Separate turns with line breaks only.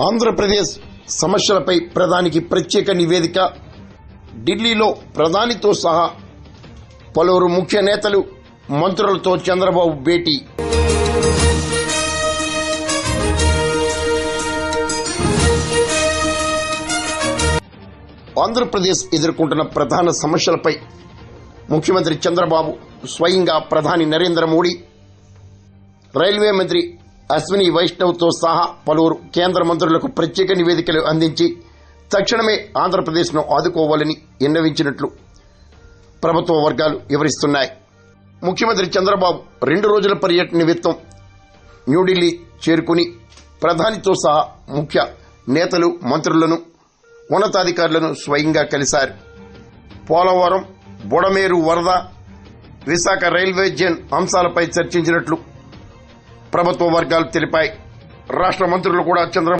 ఆంధ్రప్రదేశ్ సమస్యలపై ప్రధానికి ప్రత్యేక నివేదిక. ఢిల్లీలో ప్రధానితో సహా పలువురు ముఖ్య నేతలు, మంత్రులతో చంద్రబాబు భేటీ. ఆంధ్రప్రదేశ్ ఎదుర్కొంటున్న ప్రధాన సమస్యలపై ముఖ్యమంత్రి చంద్రబాబు స్వయంగా ప్రధాని నరేంద్ర మోడీ, రైల్వే మంత్రి అశ్విని వైష్ణవ్తో సహా పలువురు కేంద్ర మంత్రులకు ప్రత్యేక నివేదికలు అందించి తక్షణమే ఆంధ్రప్రదేశ్ను ఆదుకోవాలని విన్నవించినట్లు ప్రభుత్వ వర్గాలు వివరిస్తున్నాయి. ముఖ్యమంత్రి చంద్రబాబు 2 రోజుల పర్యటన నిమిత్తం న్యూఢిల్లీ చేరుకుని ప్రధానితో సహా ముఖ్య నేతలు, మంత్రులను, ఉన్నతాధికారులను స్వయంగా కలిశారు. పోలవరం, బుడమేరు వరద, విశాఖ రైల్వే జోన్ అంశాలపై చర్చించినట్లు ప్రభుత్వ వర్గాలు తెలిపాయి. రాష్ట్ర మంత్రులు కూడా చంద్రబాబు